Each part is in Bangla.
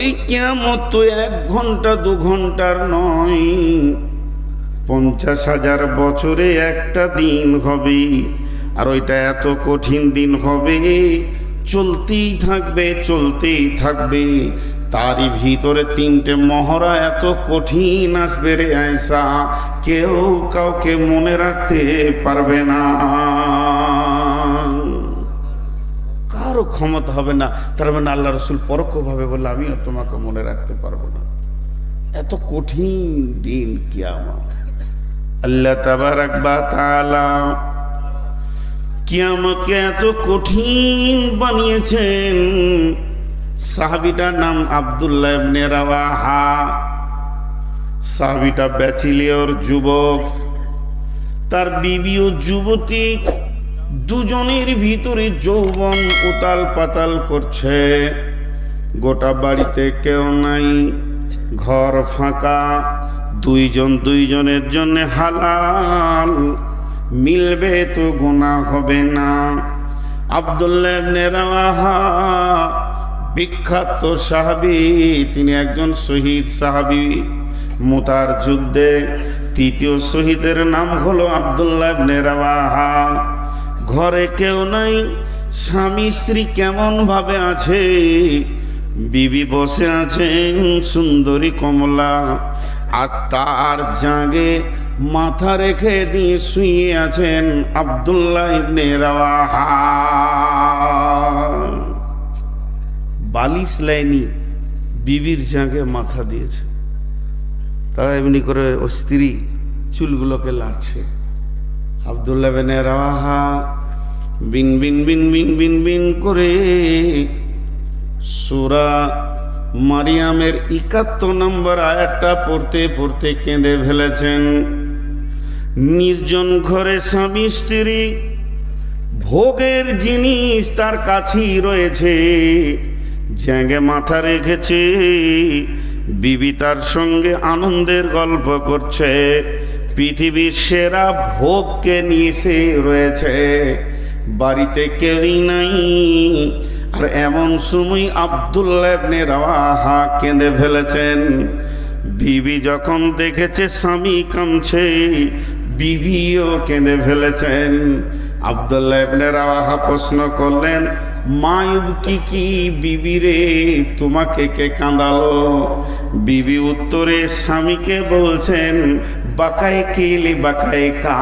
এই কিয়ামত তো 1 ঘন্টা 2 ঘন্টার নয়, 50,000 বছরে একটা দিন হবে। আর ওইটা এত কঠিন দিন হবে, চলতেই থাকবে চলতেই থাকবে। তারই ভিতরে 3টে মহড়া এত কঠিন আসবে রে আয়েশা, কেউ কাউকে মনে রাখতে পারবে না, কারো ক্ষমতা হবে না। তার মানে আল্লাহ রসুল পরোক্ষভাবে বললে আমিও তোমাকে মনে রাখতে পারবো না। এত কঠিন দিন কিয়ামত। আল্লাহ তাবারাক ওয়া তাআলা কিয়ামতকে এত কঠিন বানিয়েছেন। সাহাবীটার নাম আব্দুল্লাহ ইবনে রাওয়াহা। সাহাবীটা ব্যাচেলিয়র যুবক, তার বিবিও যুবতী, দুজনের ভিতরে যৌবন উতাল পাতাল করছে। গোটা বাড়িতে কেউ নাই, ঘর ফাঁকা, দুইজন দুইজনের জন্য হালাল, মিলবে তো গুনাহ হবে না। আব্দুল্লাহ ইবনে রাওয়াহা বিখ্যাত সাহাবী, তিনি একজন শহীদ সাহাবী। মুতার যুদ্ধে 3য় শহীদের নাম হলো আব্দুল্লাহ ইবনে রাওয়াহা। ঘরে কেউ নাই, স্বামী স্ত্রী কেমন ভাবে আছে। বিবি বসে আছেন সুন্দরী কমলা, আর তার জাগে মাথা রেখে দিয়ে শুয়ে আছেন আব্দুল্লাহ ইবনে রাওয়াহা। বালিশ লাইনি, বিবির জাগে মাথা দিয়েছে। তারা এমনি করে ও স্ত্রী চুলগুলোকে লাড়ছে। আব্দুল্লাহ ইবনে রাওয়াহা বিন বিন বিন বিন বিন বিন করে সূরা মারিয়ামের 71 নম্বর আয়াতটা পড়তে পড়তে কেঁদে ফেলেছেন। নির্জন ঘরে স্বামী স্ত্রী, ভোগের জিনিস তার কাছেই রয়েছে, জ্যাঙ্গে মাথা রেখেছে। বিবি তার সঙ্গে আনন্দের গল্প করছে, পৃথিবীর সেরা ভোগকে নিয়ে সে রয়েছে, বাড়িতে কেউই নাই। আর এমন সময় আব্দুল্লাহ ইবনে রাওয়াহা কেঁদে ফেলেছেন। বিবি যখন দেখেছে স্বামী কাঁদছে, বিবিও কেঁদে ফেলেছেন। আব্দুল্লাহ ইবনে রাওয়াহা প্রশ্ন করলেন, মায়ুব কি বিবি রে, তোমাকে কে কাঁদালো? বিবি উত্তরে স্বামীকে বলছেন, বাকায়ে কিলি বাকায়ে কা,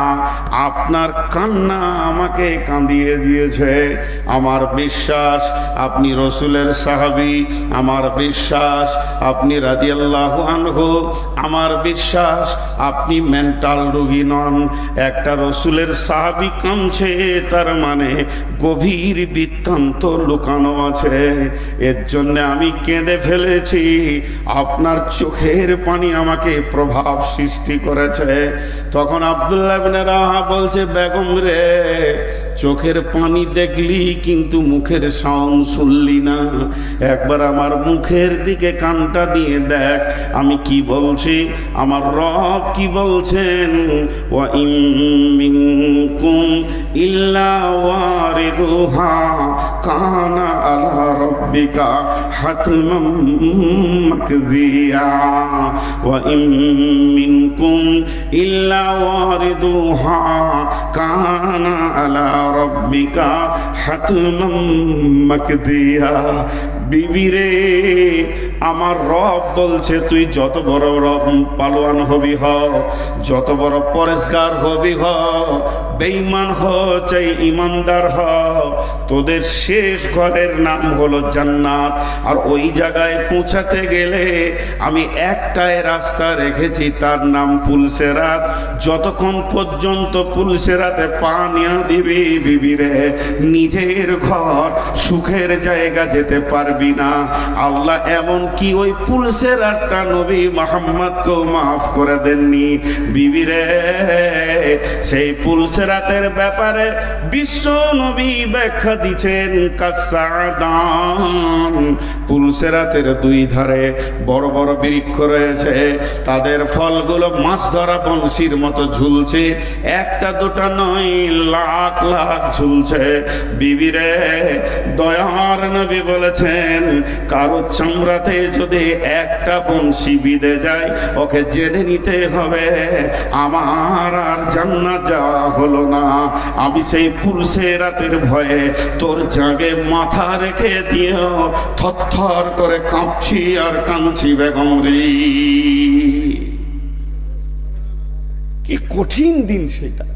আপনার কান্না আমাকে কাঁদিয়ে দিয়েছে। আমার বিশ্বাস আপনি রসুলের সাহাবী, আমার বিশ্বাস আপনি রাদিয়াল্লাহু আনহু, আমার বিশ্বাস আপনি মেন্টাল রোগী নন। একটা রসুলের সাহাবী কাঁদছে, তার মানে গভীর বৃত্তান্ত লুকানো আছে। এর জন্য আমি কেঁদে ফেলেছি। আপনার চোখের পানি আমাকে প্রভাব সৃষ্টি করেছে। তখন আব্দুল্লাহ ইবনে রাওয়াহা বলছে, বেগম রে, চোখের পানি দেখলি কিন্তু মুখের সাউন্ড শুনলি না। একবার আমার মুখের দিকে কানটা দিয়ে দেখ আমি কি বলছি, আমার রব কি বলছেন। ওয়া ইন মিনকুম ইল্লা ওয়ারিদুহা কানা আলা রাব্বিকা হাতমান মাকদিয়া। ওয়া ইন মিনকুম ইল্লা ওয়ারিদুহা কানা আলা রাব্বিকা হাতমান মাকদিয়া। বিবিরে, আমার রব বলছে তুই যত বড় রব পালোয়ান হবি হ, যত বড় পরেশগার হবি হ, বেঈমান হ চাই ইমানদার হ, তোদের শেষ ঘরের নাম হলো জান্নাত। আর ওই জায়গায় পৌঁছাতে গেলে আমি একটাই রাস্তা রেখেছি, তার নাম পুলসেরাত। যতক্ষণ পর্যন্ত পুলসেরাতে পা নিয়ে দিবি বিবিরে, নিজের ঘর সুখের জায়গা যেতে পারবি না। আল্লাহ এমন কি ওই পুলসেরাতটা নবী মুহাম্মদকেও মাফ করে দেননি। বিবিরে, সেই পুলসেরাতের ব্যাপারে বিশ্ব নবী ব্যাখ্যা দিচ্ছেন কাসাদান, পুলসেরাতের দুই ধারে বড় বড় বৃক্ষ রয়েছে, তাদের ফলগুলো মাছ ধরা বংশীর মতো ঝুলছে, একটা দুটা নয়, লাখ লাখ ঝুলছে। বিবিরে, দয়ার নবী বলেছেন কারো চামড়াতে যদি একটা বংশী বিঁধে যায়, ওকে জেনে নিতে হবে আমার আর জান্নাত যাওয়া হলো না। আমি সেই পুলসেরাতের ভয়ে তোর জাগে মাথা রেখে দিও থরথর করে কাঁপছি আর কাঁদছি বেগম রে। কি কঠিন দিন সেটা।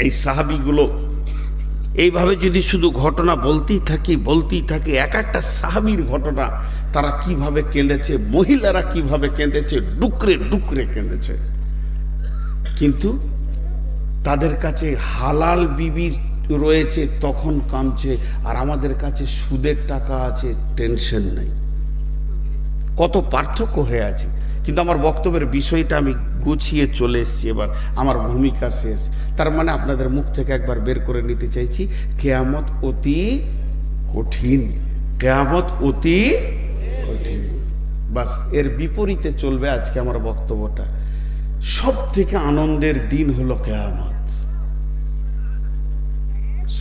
এই সাহাবীগুলো এইভাবে যদি শুধু ঘটনা বলতেই থাকি, এক একটা সাহাবীর ঘটনা, তারা কিভাবে কেঁদেছে, মহিলারা কিভাবে কেঁদেছে, ডুকরে ডুকরে কেঁদেছে। কিন্তু তাদের কাছে হালাল বিবির রয়েছে তখন কাঁদছে, আর আমাদের কাছে সুদের টাকা আছে, টেনশন নেই। কত পার্থক্য হয়ে আছে। কিন্তু আমার বক্তব্যের বিষয়টা আমি গুছিয়ে চলে এসেছি, এবার আমার ভূমিকা শেষ। তার মানে আপনাদের মুখ থেকে একবার বের করে নিতে চাইছি, কিয়ামত অতি কঠিন, কিয়ামত অতি কঠিন। বাস এর বিপরীতে চলবে আজকে আমার বক্তব্যটা। সব থেকে আনন্দের দিন হলো কিয়ামত,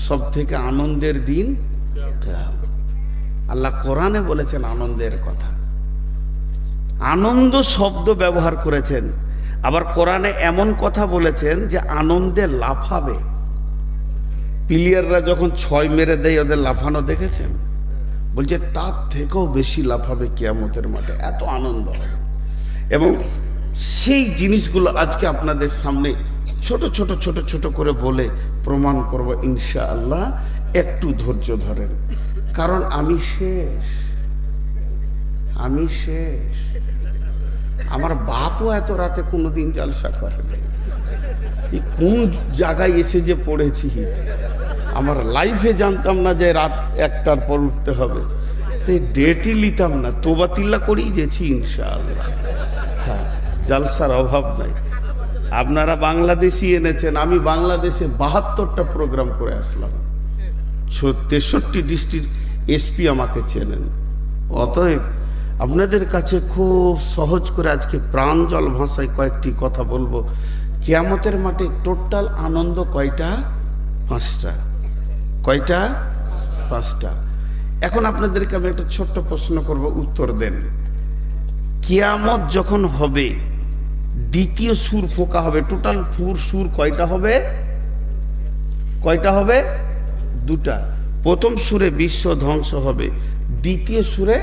সব থেকে আনন্দের দিন কিয়ামত। আল্লাহ কোরআনে বলেছেন আনন্দের কথা, আনন্দ শব্দ ব্যবহার করেছেন। আবার কোরআনে এমন কথা বলেছেন যে আনন্দে লাফাবে। প্লেয়াররা যখন 6 মেরে দেয়, ওদের লাফানো দেখেছেন? বলছে তার থেকেও বেশি লাফাবে কিয়ামতের মাঠে, এত আনন্দ হবে। এবং সেই জিনিসগুলো আজকে আপনাদের সামনে ছোট ছোট ছোট ছোট করে বলে প্রমাণ করব ইনশাআল্লাহ। একটু ধৈর্য ধরেন, কারণ আমি শেষ। আমার বাপও এত রাতে কোনোদিন জলসা করে নাই। কোন জায়গায় এসে যে পড়েছি, আমার লাইফে জানতাম না যে রাত 1টার পর উঠতে হবে, তাই ডেটই নিতাম না, তোবা তিল্লা করেই গেছি ইনশাআল্লাহ। হ্যাঁ, জলসার অভাব নাই। আপনারা বাংলাদেশি এনেছেন, আমি বাংলাদেশে 72টা প্রোগ্রাম করে আসলাম। 63 ডিস্ট্রিক্ট এসপি আমাকে চেনেন। অতএব আপনাদের কাছে খুব সহজ করে আজকে প্রাঞ্জল ভাষায় কয়েকটি কথা বলবো। কিয়ামতের মাঠে টোটাল আনন্দ কয়টা? 5টা। কয়টা? 5টা। এখন আপনাদেরকে আমি একটা ছোট্ট প্রশ্ন করব, উত্তর দেন। কিয়ামত যখন হবে, দ্বিতীয় সুর ফোঁকা হবে। টোটাল সুর কয়টা হবে? কয়টা হবে? 2টা। প্রথম সুরে বিশ্ব ধ্বংস হবে, দ্বিতীয় সুরে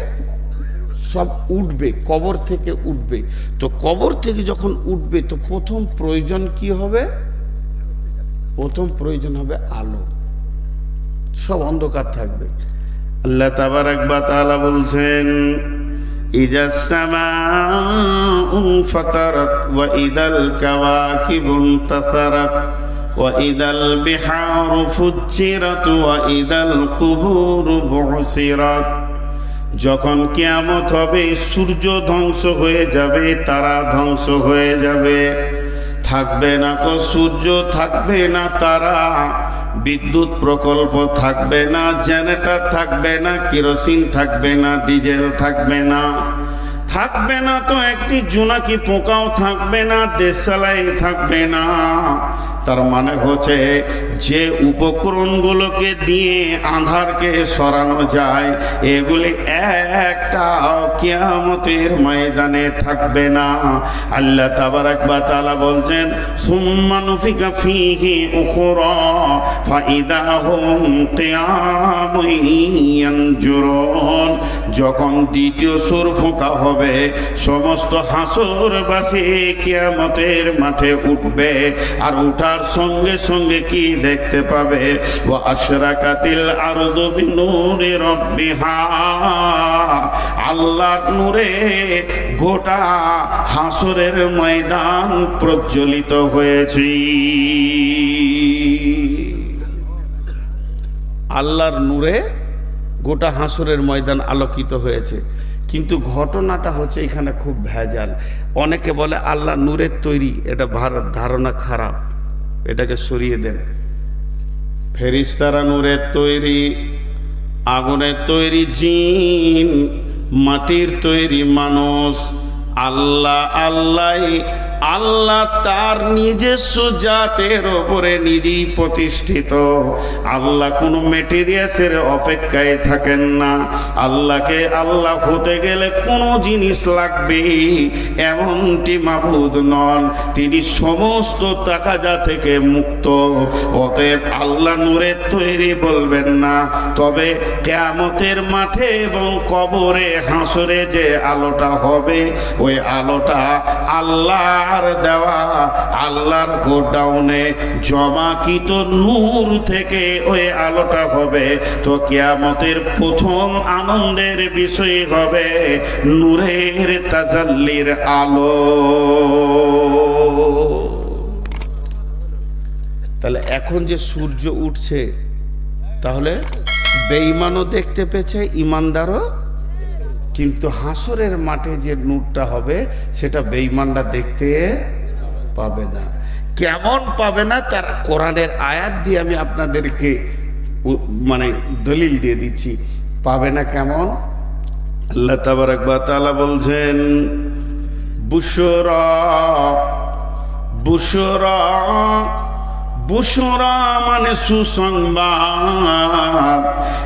সব উঠবে, কবর থেকে উঠবে। তো কবর থেকে যখন উঠবে, তো প্রথম প্রয়োজন কি হবে? প্রথম প্রয়োজন হবে আলো। সব অন্ধকার থাকবে। আল্লাহ তাবারাক ওয়া তাআলা বলছেন, ইজাস সামাউ ফাতারাত ওয়া ইদাল কাওয়াকিবু ইনতাসারাত ওয়া ইদাল বিহারু ফুজ্জিরাত ওয়া ইদাল কুবুরু বুসিরাত। যখন কিয়ামত হবে, সূর্য ধ্বংস হয়ে যাবে, তারা ধ্বংস হয়ে যাবে, থাকবে না কো সূর্য, থাকবে না তারা, বিদ্যুৎ প্রকল্প থাকবে না, জেনারেটর থাকবে না, কেরোসিন থাকবে না, ডিজেল থাকবে না, থাকবে না তো একটি জোনাকি পোকাও থাকবে না, দেশালাই থাকবে না। তার মানে হচ্ছে যে উপকরণগুলোকে দিয়ে আঁধারকে সরানো যায়, এগুলি একটা কিয়ামতের ময়দানে থাকবে না। আল্লাহ তাবারাক ওয়া তাআলা বলছেন, সুম্মা নুফিকা ফীহি উখরা ফাইদা হুম কিয়ামুন ইয়ানজুরুন। যখন দ্বিতীয় সুর ফোঁকা হবে, সমস্ত হাসরবাসী কিয়ামতের মাঠে উঠবে, আর উঠার সঙ্গে সঙ্গে কি দেখতে পাবে? ওয়া আশরাকাতিল আরদু বিনূরি রাব্বিহা। আল্লাহর নূরে গোটা হাসরের ময়দান প্রজ্বলিত হয়েছে। আল্লাহর নূরে গোটা হাসরের ময়দান আলোকিত হয়েছে। কিন্তু ঘটনাটা হচ্ছে এখানে খুব ভেজাল। অনেকে বলে আল্লাহ নূরের তৈরি, এটা ধারণা খারাপ, এটাকে সরিয়ে দেন। ফেরেশতারা নূরের তৈরি, আগুনের তৈরি জিন, মাটির তৈরি মানুষ। আল্লাহ আল্লাহ তার নিজস্ব জাতের ওপরে নিজেই প্রতিষ্ঠিত। আল্লাহ কোনো মেটেরিয়ালসের অপেক্ষায় থাকেন না। আল্লাহকে আল্লাহ হতে গেলে কোনো জিনিস লাগবে এমনটি মাবুদ নন। তিনি সমস্ত তাকাজা থেকে মুক্ত। অতএব আল্লাহ নূরের তৈরি বলবেন না। তবে কিয়ামতের মাঠে এবং কবরে হাসরে যে আলোটা হবে, ওই আলোটা আল্লাহর দেওয়া, আল্লাহর গোডাউনে জমাকৃত নূর থেকে ওই আলোটা হবে। তো কিয়ামতের প্রথম আনন্দের বিষয় হবে নূরের তাজাল্লির আলো। তাহলে এখন যে সূর্য উঠছে, তাহলে বেঈমানও দেখতে পেয়েছে, ইমানদারও। কিন্তু হাসরের মাঠে যে নূরটা হবে সেটা বেঈমানরা দেখতে পাবে না। কেমন পাবে না তার কোরআনের আয়াত দিয়ে আমি আপনাদেরকে দলিল দিয়ে দিচ্ছি। পাবে না কেমন? আল্লাহ তাবারাক ওয়া তাআলা বলছেন, বুশরা বুশরা বুশরা মানে সুসংবাদ।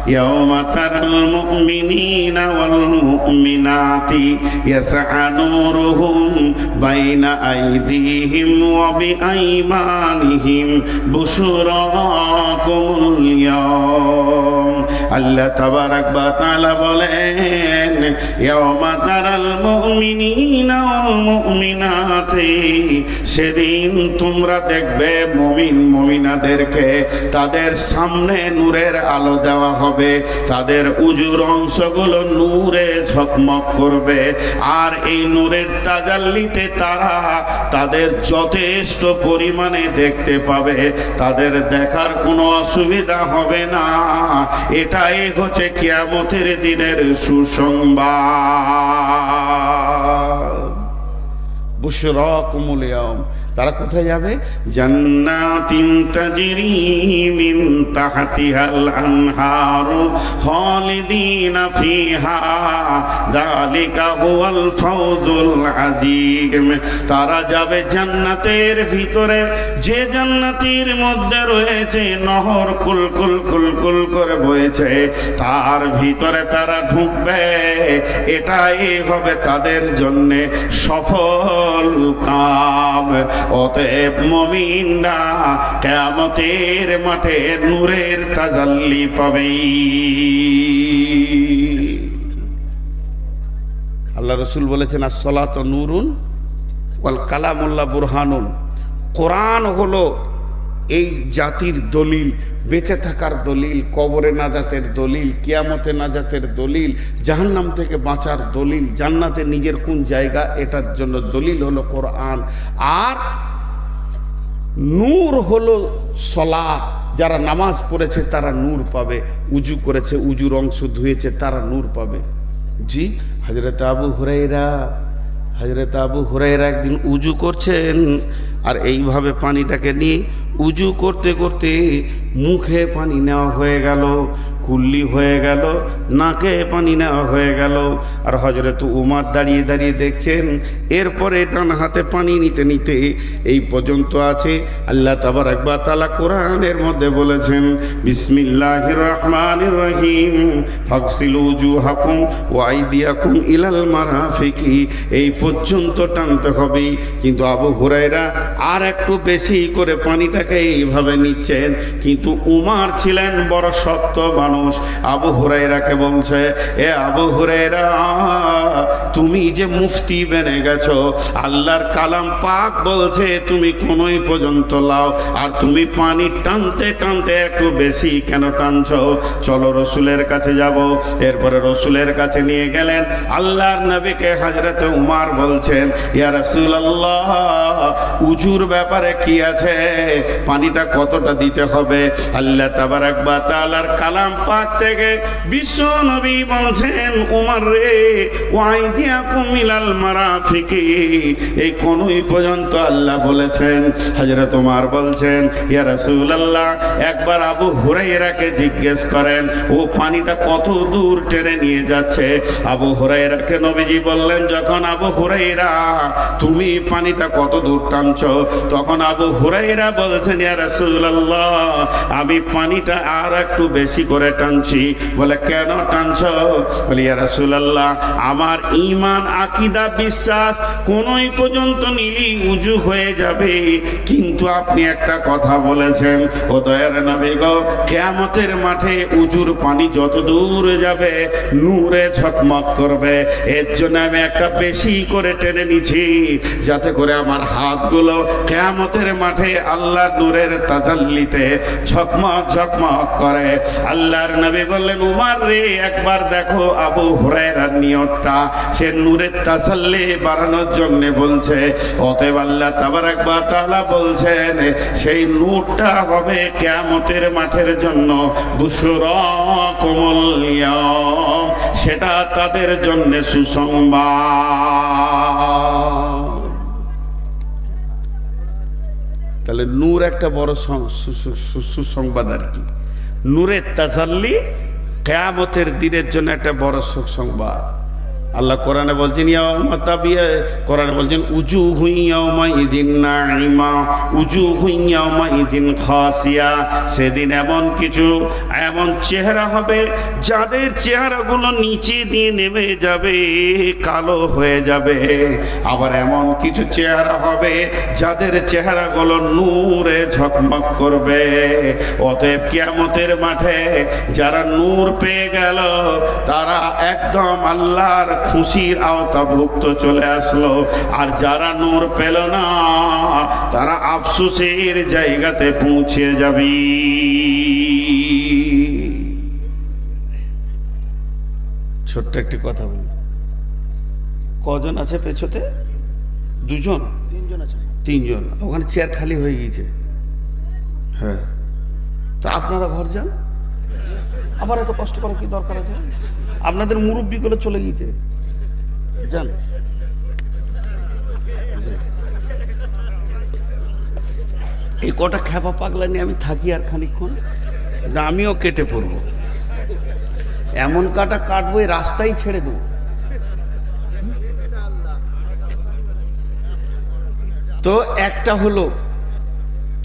ইয়াওমা তারাল মুমিনিনা ওয়াল মুমিনাতি ইয়াসআ নূরুহুম বাইনা আইদিহিম ওয়া বিআইমানিহিম বুশরাকুমুল ইয়াওম। আল্লাহ তাবারাক ওয়া তাআলা বলেন, ইয়াওমা তারাল মুমিনিনা ওয়াল মুমিনাতি, সেদিন তোমরা দেখবে মুমিন মুমিনাদেরকে তাদের সামনে নূরের আলো দেওয়া হবে। তাদের উজুর অংশগুলো নূরে ঝকমক করবে। আর এই নূরের তাজাল্লিতে তারা তাদের যথেষ্ট পরিমাণে দেখতে পাবে। তাদের দেখার কোনো অসুবিধা হবে না। এটাই হচ্ছে কিয়ামতের দিনের সুসংবাদ। বুশরাকুমুল ইয়াওম। তারা কোথায় যাবে? জান্নাতিন তাজরি মিন তাহতিহাল আনহারু খালিদিনা ফিহা যালিকা হুয়াল ফাওজুল আযীম। তারা যাবে জান্নাতের ভিতরে, যে জান্নাতের মধ্যে রয়েছে নহর কুলকুল কুলকুল করে বইছে, তার ভিতরে তারা ঢুকবে। এটাই হবে তাদের জন্য সফল কাম। অতএব মুমিনরা কিয়ামতের মাঠে নূরের তাজাল্লি পাবে। আল্লাহ রাসূল বলেছেন, আস-সালাতু নূরুন ওয়াল কালামুল্লাহ বুরহানুন। কোরআন হলো এই জাতির দলিল, বেঁচে থাকার দলিল, কবরে নাজাতের দলিল, কিয়ামতে নাজাতের দলিল, জাহান্নাম থেকে বাঁচার দলিল, জান্নাতে নিজের কোন জায়গা এটার জন্য দলিল হলো কোরআন। আর নূর হলো সালাত। যারা নামাজ পড়েছে তারা নূর পাবে, উজু করেছে, উজুর অংশ ধুয়েছে, তারা নূর পাবে। জি, হযরত আবু হুরায়রা একদিন উজু করছেন, আর এইভাবে পানিটাকে নিয়ে উজু করতে করতে মুখে পানি নেওয়া হয়ে গেল, কুল্লি হয়ে গেল, নাকে পানি নেওয়া হয়ে গেল। আর হযরত উমর দাঁড়িয়ে দাঁড়িয়ে দেখছেন। এরপরে ডান হাতে পানি নিতে নিতে এই পর্যন্ত আছে। আল্লাহ তাবারাক ওয়া তাআলা কোরআনের মধ্যে বলেছেন, বিসমিল্লাহির রহমানির রহিম, ফাগসিলু উজুহাকুম ওয়া আইদিয়াকুম ইলাল মারাফিকি। এই পর্যন্ত টানতে হবে। কিন্তু আবু হুরায়রা আর একটু বেশি করে পানিটাকে এইভাবে নিচ্ছেন। কিন্তু উমর ছিলেন বড় শক্ত মানুষ। আবু হুরায়রাকে বলছে, এ আবু হুরায়রা, তুমি যে মুফতি বেনে গেছো, আল্লাহর কালাম পাক বলছে তুমি কোনই পর্যন্ত লাও, আর তুমি পানি টানতে টানতে একটু বেশি কেন টানছো? চলো রসুলের কাছে যাব। এরপরে রসুলের কাছে নিয়ে গেলেন। আল্লাহর নবীকে হযরত উমর বলছেন, ইয়া রাসূলুল্লাহ, উজুর ব্যাপারে কি আছে? পানিটা কতটা দিতে হবে? আল্লাহ তাবারাক ওয়া তাআলার কালাম পাক থেকে বিশ্ব নবী বলছেন, উমর রে, ওয়াইদি আইদিয়াকুম ইলাল মারাফিকি, এই কোনই পর্যন্ত আল্লাহ বলেছেন। হযরত ওমর বলছেন, ইয়া রাসূলুল্লাহ, একবার আবু হুরায়রাকে জিজ্ঞেস করেন ও পানিটা কত দূর টেনে নিয়ে যাচ্ছে। আবু হুরায়রাকে নবীজি বললেন, যখন আবু হুরায়রা তুমি পানিটা কত দূর টানছো, তখন আবু হুরায়রা বলছেন, ইয়া রাসূলুল্লাহ, আমি পানিটা আর একটু বেশি করে টানছি। বলে, কেন টানছো? বলে, ইয়া রাসূলুল্লাহ, আমার ঈমান আকীদা বিশ্বাস কোনই পর্যন্ত নিলি উজু হয়ে যাবে, কিন্তু আপনি একটা কথা বলেছেন ও দয়ার নবী গো, কিয়ামতের মাঠে উজুর পানি যত দূর যাবে নূরে ঝকমক করবে। এর জন্য আমি একটা বেশি করে টেনে নিছি, যাতে করে আমার হাতগুলো কিয়ামতের মাঠে আল্লাহর নূরের তাজাল্লিতে ঝকমক ঝকমক করে। আল্লাহর নবী বললেন, উমর রে, একবার দেখো আবু হুরায়রার নিয়তটা, সে নূরের তাসাল্লি বাড়ানোর জন্য বলছে। অতএব আল্লাহ তাবারাক ওয়া তাআলা বলছেন, সেই নূরটা হবে কিয়ামতের মাঠের জন্য বুশরাকুমুল ইয়াওম, সেটা তাদের জন্য সুসংবাদ। তাহলে নূর একটা বড় সুসংবাদ আর কি। নূরের তাজাল্লি কিয়ামতের দিনের জন্য একটা বড় সুসংবাদ। আল্লাহ কোরআনে বলছেন, কোরআনে বলছেন, উজুহু ইয়াওমাইযিন নাঈমা উজুহু ইয়াওমাইযিন খাসিয়া, সেদিন এমন চেহারা হবে যাদের চেহারাগুলো নিচে দিয়ে নেমে যাবে, কালো হয়ে যাবে। আবার এমন কিছু চেহারা হবে যাদের চেহারাগুলো নূরে ঝকমক করবে। অতএব কিয়ামতের মাঠে যারা নূর পেয়ে গেল তারা একদম আল্লাহর খুশির আওতাভুক্ত চলে আসলো। আর যারা নূর পেল না তারা আফসোসের জায়গাতে পৌঁছে যাবে। ছোট্ট একটি কথা বলি, কজন আছে পেছতে? দুজন, তিনজন। ওখানে চেয়ার খালি হয়ে গিয়েছে। হ্যাঁ, তা আপনারা ঘর যান। আবার এত কষ্ট করার কি দরকার আছে? আপনাদের মুরব্বীগুলো চলে গিয়েছে, যান। এই কটা খ্যাপা পাগলা নিয়ে আমি থাকি আর খানিকক্ষণ, আমিও কেটে পড়বো। এমন কাটা কাটবো, এই রাস্তায় ছেড়ে দেবো। তো একটা হলো,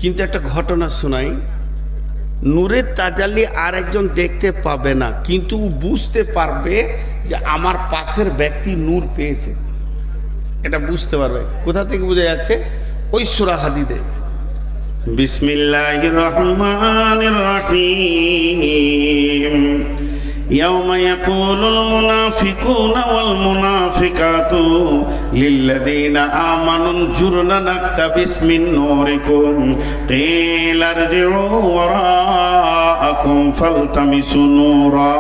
কিন্তু একটা ঘটনা শোনাই। নূরের তাজাল্লি আর একজন দেখতে পাবে না, কিন্তু বুঝতে পারবে যে আমার পাশের ব্যক্তি নূর পেয়েছে। এটা বুঝতে পারবে। কোথা থেকে বোঝা যাচ্ছে? ওই সূরা হাদীদে, বিসমিল্লাহির রহমানির রহিম, ইয়াওমা ইয়াকুলুল মুনাফিকুনা ওয়াল মুনাফিকাতু লিল্লাযীনা আমানু জুরনা নাকতাবিস মিন নূরিকুম কিলা ইরজিউ ওয়ারাআকুম ফালতামিসু নূরা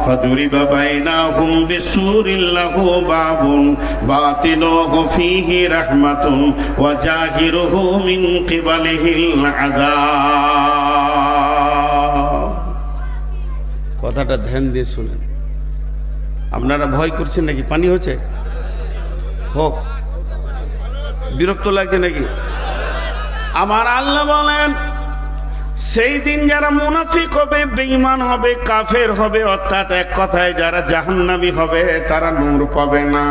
ফাদুরিবা বাইনাহুম বিসুরিন লাহু বাবুন বাতিনুহু ফীহি রাহমাতুন ওয়া জাহিরুহু মিন কিবালিহিল আযাব। কথাটা ধ্যান দিয়ে শুনেন। আপনারা ভয় করছেন নাকি? পানি হচ্ছে হোক, বিরক্ত লাগছে নাকি? আমার আল্লাহ বলেন, সেই দিন যারা মুনাফিক হবে, বেঈমান হবে, কাফের হবে, অর্থাৎ এক কথায় যারা জাহান্নামী হবে, তারা নূর পাবে না।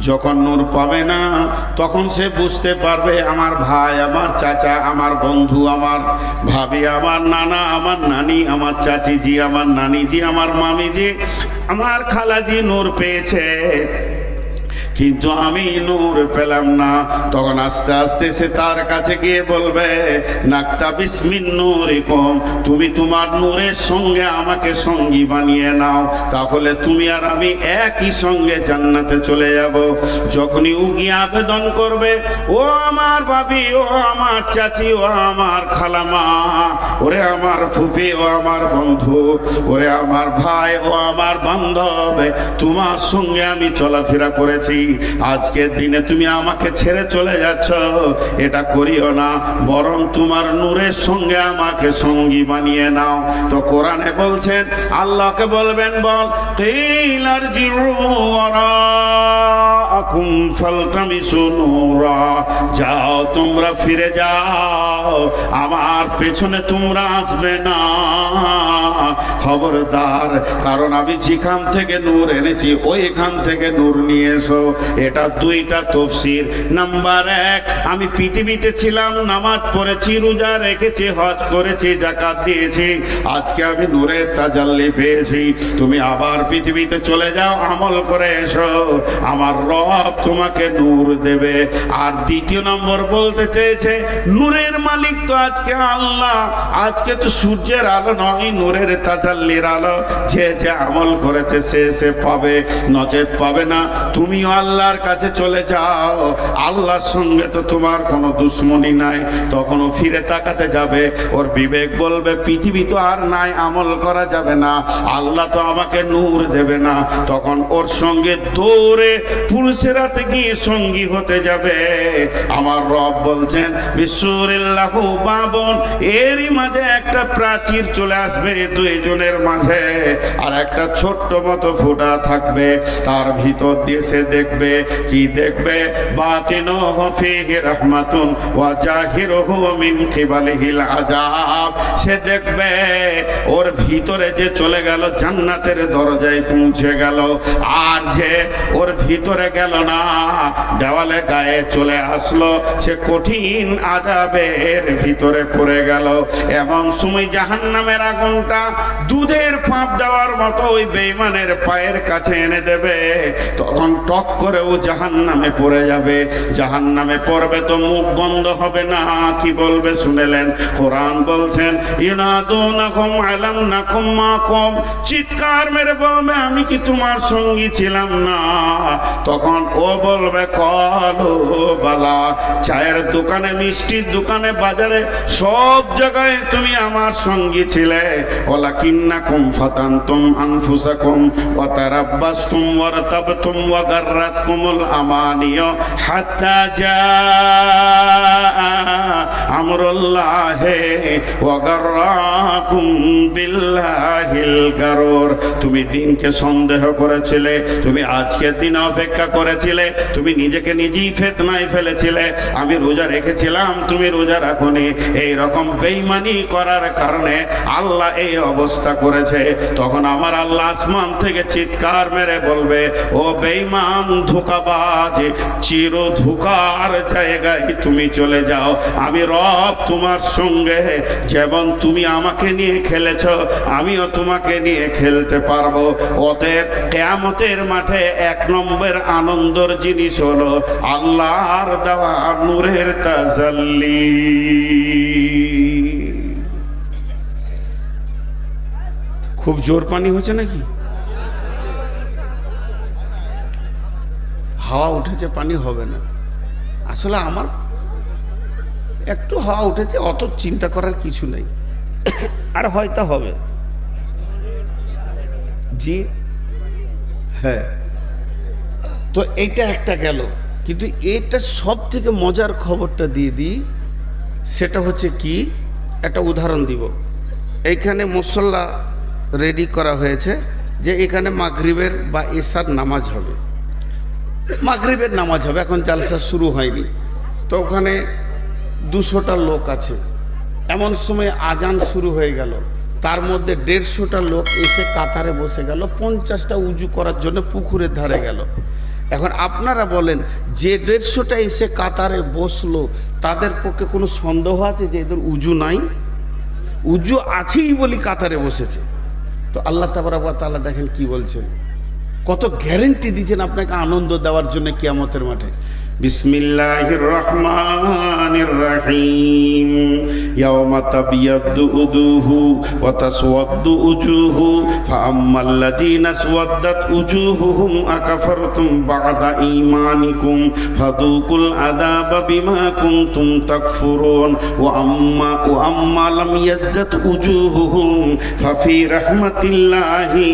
যখন নূর পাবে না তখন সে বুঝতে পারবে আমার ভাই, আমার চাচা, আমার বন্ধু, আমার ভাবি, আমার নানা, আমার নানি, আমার চাচিজি, আমার নানিজি, আমার মামিজি, আমার খালাজি নূর পেয়েছে, কিন্তু আমি নূর পেলাম না। তখন আস্তে আস্তে সে তার কাছে গিয়ে বলবে, নাকতাবিস মিন নূরিকুম, তুমি তোমার নূরের সঙ্গে আমাকে সঙ্গী বানিয়ে নাও, তাহলে তুমি আর আমি একই সঙ্গে জান্নাতে চলে যাব। যখনই ও গিয়ে আবেদন করবে, ও আমার ভাবি, ও আমার চাচি, ও আমার খালামা, ওরে আমার ফুফি, ও আমার বন্ধু, ওরে আমার ভাই, ও আমার বান্ধব, তোমার সঙ্গে আমি চলাফেরা করেছি, আজকের দিনে তুমি আমাকে ছেড়ে চলে যাচ্ছ, এটা করিও না, বরং তোমার নূরের সঙ্গে আমাকে সঙ্গী বানিয়ে নাও। তো কোরআনে বলছেন, আল্লাহকে বলবেন, বল কিলা ইরজিউ ওয়ারা ওরাকুম ফালতামিসু নূরা, যাও তোমরা ফিরে যাও, আমার পেছনে তোমরা আসবে না, খবরদার, কারণ আমি যেখান থেকে নূর এনেছি ওইখান থেকে নূর নিয়ে এসো। এটা দুইটা তাফসীর। নাম্বার 1, আমি পৃথিবীতে ছিলাম, নামাজ পড়েছি, রোজা রেখেছি, হজ করেছি, যাকাত দিয়েছি, আজকে আমি নূরের তাজাল্লি পেয়েছি, তুমি আবার পৃথিবীতে চলে যাও, আমল করে এসো, আমার রব তোমাকে নূর দেবে। আর দ্বিতীয় নম্বর বলতে চেয়েছে, নূরের মালিক তো আজকে আল্লাহ, আজকে তো সূর্যের আলো নয়, নূরের তাজাল্লির আলো, যে যে আমল করেছে সে পাবে, নচেত পাবে না। তুমিও আল্লাহর কাছে চলে যাও, আল্লাহর সঙ্গে তো তোমার কোনো দুশ্মনী নাই। তখনও ফিরে তাকাতে যাবে, ওর বিবেক বলবে পৃথিবী তো আর নাই, আমল করা যাবে না, আল্লাহ তো আমাকে নূর দেবে না। তখন ওর সঙ্গে দৌড়ে পুলসিরাতে গিয়ে সঙ্গী হতে যাবে। আমার রব বলছেন বিসুরিল্লাহু বাবুন, এরই মাঝে একটা প্রাচীর চলে আসবে দুইজনের মাঝে, আর একটা ছোট্ট মতো ফুটা থাকবে, তার ভিতর দিয়ে সে দেখবে, কি দেখবে, বাতিনুহু ফীহি রাহমাতুন ওয়া জাহিরুহু মিন কিবালিহিল আযাব। সে দেখবে ওর ভিতরে যে চলে গেল জান্নাতের দরজায় পৌঁছে গেল, আর যে ওর ভিতরে গেল না, দেওয়ালে গায়ে চলে আসলো, সে কঠিন আযাবের ভিতরে পড়ে গেল। এমন সময় জাহান্নামের আগুনটা দুধের ফাঁপ দেওয়ার মতো ওই বেঈমানের পায়ের কাছে এনে দেবে। তখন টক করে ও জাহান্নামে পড়ে যাবে। জাহান্নামে পড়বে তো মুখ বন্ধ হবে না, কি বলবে শুনেলেন? কোরআন বলছেন ইউনাদুনাকুম আলাম নাকুম মাকুম, চিৎকার মেরে বলবে আমি কি তোমার সঙ্গী ছিলাম না? তখন ও বলবে কলু বালা, চায়ের দোকানে, মিষ্টির দোকানে, বাজারে, সব জায়গায় তুমি আমার সঙ্গী ছিলে। ওয়ালাকিন্নাকুম ফাতানতুম আনফুসাকুম ওয়া তারাব্বাসতুম ওয়ারতাবতুম ওয়া গাররাতকুমুল আমানিয়ু হাত্তা জাআ আমরুল্লাহি ওয়া গাররাকুম বিল্লাহিল গারুর। তুমি দিনকে সন্দেহ করেছিলে, তুমি আজকের দিন অপেক্ষা করেছিলে, তুমি নিজেকে নিজেই ফিতনায় ফেলেছিলে। আমি রোজা রেখেছিলাম, তুমি রোজা রাখোনি, এই রকম বেঈমানি করার কারণে আল্লাহ এই অবস্থা করেছে। তখন আমার আল্লাহ আসমান থেকে চিৎকার মেরে বলবে, ও বেঈমান, ধোঁকাবাজ, চির ধোঁকার জায়গায় তুমি চলে যাও। আমি রব তোমার সঙ্গে যেমন তুমি আমাকে নিয়ে খেলেছ, আমিও তোমাকে নিয়ে খেলতে পারবো। অতএব কিয়ামতের মাঠে 1 নম্বর আনন্দের জিনিস হলো আল্লাহর দেওয়া নূরের তাজাল্লি। খুব জোর পানি হচ্ছে নাকি? হাওয়া উঠেছে, পানি হবে না। আসলে আমার একটু হাওয়া উঠেছে, অত চিন্তা করার কিছু নেই, আর হয়তো হবে। জি হ্যাঁ, তো এইটা একটা গেল। কিন্তু এটা সব থেকে মজার খবরটা দিয়ে দিই, সেটা হচ্ছে কি, একটা উদাহরণ দিব। এইখানে মুসল্লা রেডি করা হয়েছে যে এখানে মাগরিবের বা এশার নামাজ হবে, মাগরিবের নামাজ হবে, এখন জালসা শুরু হয়নি। তো ওখানে 200টা লোক আছে। এমন সময় আজান শুরু হয়ে গেল, তার মধ্যে 150টা লোক এসে কাতারে বসে গেল, 50টা উজু করার জন্য পুকুরের ধারে গেল। এখন আপনারা বলেন, যে 150টা এসে কাতারে বসলো তাদের পক্ষে কোনো সন্দেহ আছে যে এদের উজু নাই? উজু আছেই বলি কাতারে বসেছে। তো আল্লাহ তাবারক ওয়া তাআলা দেখেন কি বলছেন, কত গ্যারেন্টি দিয়েছেন আপনাকে আনন্দ দেওয়ার জন্য কিয়ামতের মাঠে। বিসমিল্লাহির রহমানির রহিম। ইয়াওমা তাবিয়াদ্দু উজুহু ওয়া তাসওয়াদ্দু উজুহু ফাআম্মাল্লাযীনা আসওয়াদ্দাত উজুহুহুম আকাফারতুম বা'দা ঈমানিকুম ফাদুকুল আযাবা বিমা কুনতুম তাকফুরুন ওয়া আম্মা লাম ইয়াজ্জাত উজুহুহুম ফাফি রাহমাতিল্লাহি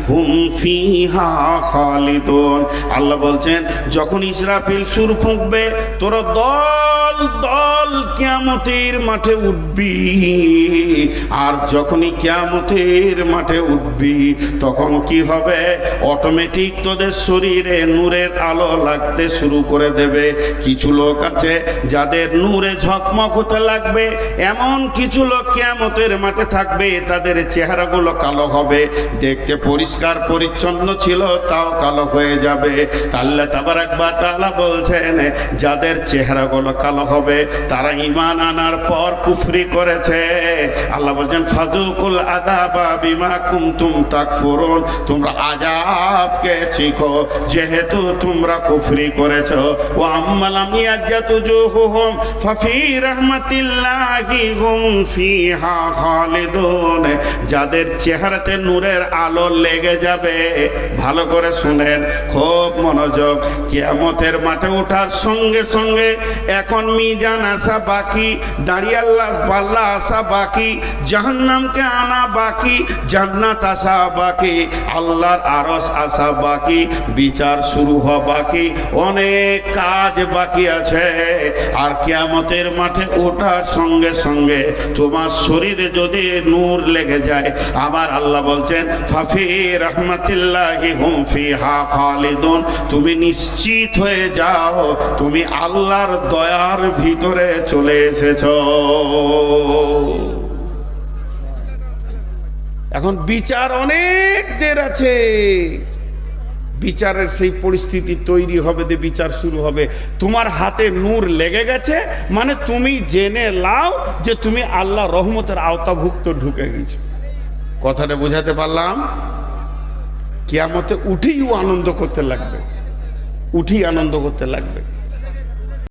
হুম ফিহা খালিদুন। আল্লাহ বলছেন, যখন ইসরাফিল সুর ফুঁকবে, তোরা দল দল দল কিয়ামতের মাঠে উঠবি। আর যখনই কিয়ামতের মাঠে উঠবি তখন কি হবে, অটোমেটিক তোদের শরীরে নূরের আলো লাগতে শুরু করে দেবে। কিছু লোক আছে যাদের নূরে ঝকমক হতে লাগবে, এমন কিছু লোক কিয়ামতের মাঠে থাকবে তাদের চেহারাগুলো কালো হবে, দেখতে পরিষ্কার পরিচ্ছন্ন ছিল তাও কালো হয়ে যাবে। আল্লাহ তাবারাক ওয়া তাআলা বলছেন যাদের চেহারাগুলো কালো হবে তারা ঈমান আনার পর কুফরি করেছে। আল্লাহ বলছেন ফাযুকুল আযাবা বিমা কুনতুম তাকফুরুন, তোমরা আযাবকে চিখো যেহেতু তোমরা কুফরি করেছো। ওয়া আম্মালাম ইয়াজাতু জুহুহুম ফাফি রাহমাতিল্লাহি হুম ফিহা খালিদুন, যাদের চেহারাতে নূরের আলো লেগে যাবে, ভালো করে শুনেন, খুব মনোযোগ, কিয়ামতের মাঠে ওঠার সঙ্গে সঙ্গে এখন মিজান আসা বাকি, দাঁড়িয়ে আল্লাহ পাল্লা আসা বাকি, জাহান্নামকে আনা বাকি, জান্নাত আসা বাকি, আল্লাহর আরশ আসা বাকি, বিচার শুরু হওয়া বাকি, অনেক কাজ বাকি আছে। আর কিয়ামতের মাঠে ওঠার সঙ্গে সঙ্গে তোমার শরীরে যদি নূর লেগে যায়, আমার আল্লাহ বলছেন ফাফি রাহমাতিল্লাহি হুম ফিহা খালিদুন, তুমি নিশ্চিত হয়ে যাও তুমি আল্লাহর দয়ার ভিতরে চলে এসেছো। এখন বিচার অনেক দের আছে, বিচারের সেই পরিস্থিতি তৈরি হবে, যে বিচার শুরু হবে। তোমার হাতে নূর লেগে গেছে মানে তুমি জেনে লাও যে তুমি আল্লাহ রহমতের আওতাভুক্ত ঢুকে গেছো। কথাটা বোঝাতে পারলাম? কিয়ামতে উঠেই ও আনন্দ করতে লাগবে, উঠেই আনন্দ করতে লাগবে।